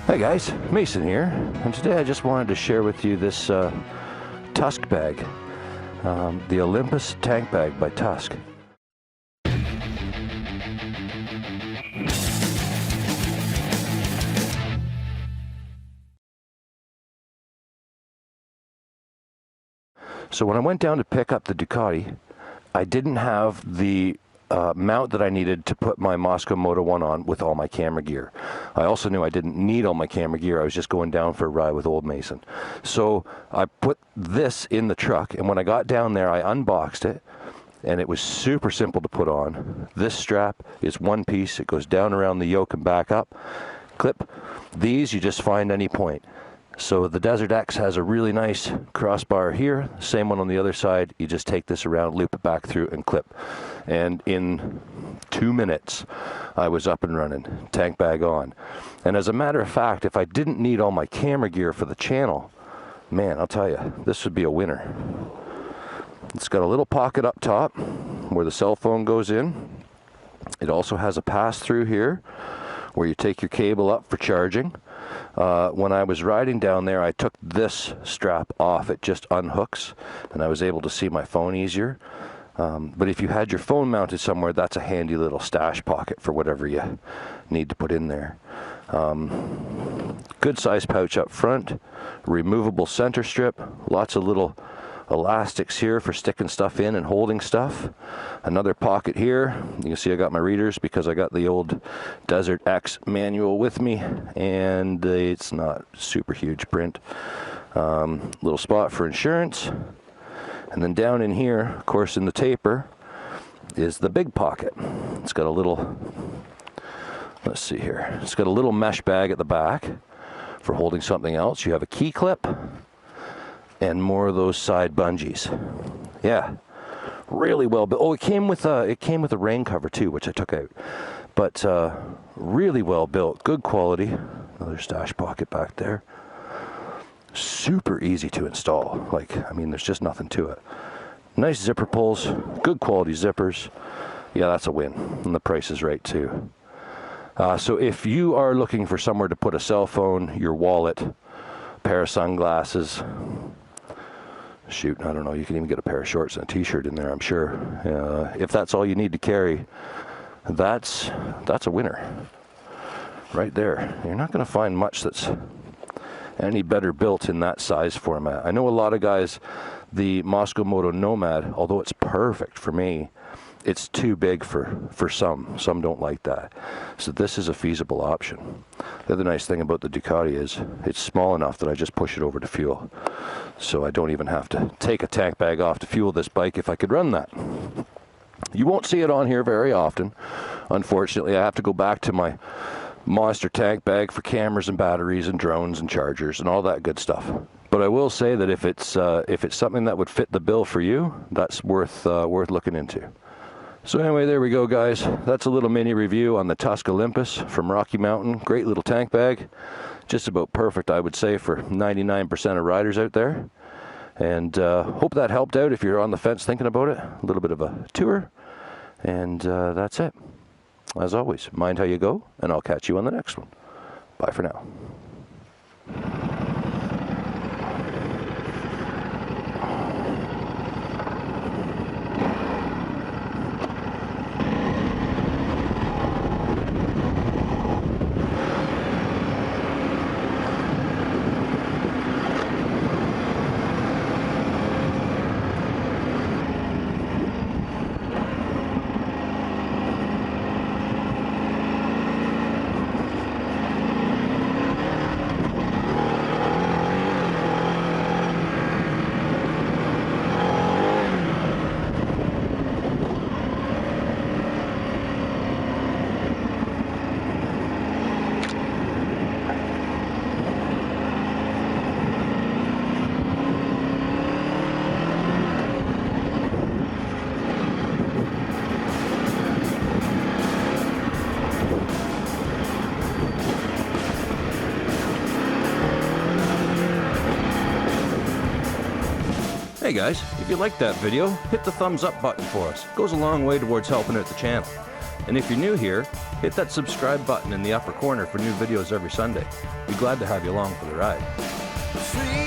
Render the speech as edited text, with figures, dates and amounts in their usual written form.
Hey guys, Mason here, and today I just wanted to share with you this Tusk bag, the Olympus Tank bag by Tusk. So when I went down to pick up the Ducati, I didn't have the mount that I needed to put my Moscow Moto 1 on with all my camera gear. I also knew I didn't need all my camera gear. I was just going down for a ride with old Mason. So I put this in the truck, and when I got down there, I unboxed it, and it was super simple to put on. This strap is one piece. It goes down around the yoke and back up. Clip. These you just find any point. So the Desert X has a really nice crossbar here, same one on the other side. You just take this around, loop it back through, and clip. And in 2 minutes, I was up and running, tank bag on. And as a matter of fact, if I didn't need all my camera gear for the channel, man, I'll tell you, this would be a winner. It's got a little pocket up top where the cell phone goes in. It also has a pass-through here where you take your cable up for charging. When I was riding down there, I took this strap off. It just unhooks, and I was able to see my phone easier. But if you had your phone mounted somewhere, that's a handy little stash pocket for whatever you need to put in there. Good size pouch up front, removable center strip, lots of little elastics here for sticking stuff in and holding stuff. Another pocket here. You can see I got my readers because I got the old Desert X manual with me, and it's not super huge print. Little spot for insurance. And then down in here, of course, in the taper, is the big pocket. It's got a little, let's see here, it's got a little mesh bag at the back for holding something else. You have a key clip and more of those side bungees. Yeah, really well built. Oh, it came with a rain cover too, which I took out. But really well built, good quality. Another stash pocket back there. Super easy to install. Like, I mean, there's just nothing to it. Nice zipper pulls, good quality zippers. Yeah, that's a win, and the price is right too. So if you are looking for somewhere to put a cell phone, your wallet, pair of sunglasses, shoot, I don't know, you can even get a pair of shorts and a t-shirt in there, I'm sure. If that's all you need to carry, that's a winner right there. You're not going to find much that's any better built in that size format. I know a lot of guys, the Moscow Moto Nomad, although it's perfect for me, it's too big for some. Some don't like that. So this is a feasible option. The other nice thing about the Ducati is it's small enough that I just push it over to fuel. So I don't even have to take a tank bag off to fuel this bike if I could run that. You won't see it on here very often. Unfortunately, I have to go back to my monster tank bag for cameras and batteries and drones and chargers and all that good stuff. But I will say that if it's something that would fit the bill for you, that's worth looking into. So anyway, there we go, guys. That's a little mini review on the Tusk Olympus from Rocky Mountain. Great little tank bag. Just about perfect, I would say, for 99% of riders out there. And hope that helped out if you're on the fence thinking about it. A little bit of a tour. And that's it. As always, mind how you go, and I'll catch you on the next one. Bye for now. Hey guys, if you liked that video, hit the thumbs up button for us. It goes a long way towards helping out the channel. And if you're new here, Hit that subscribe button in the upper corner for new videos every Sunday. Be glad to have you along for the ride.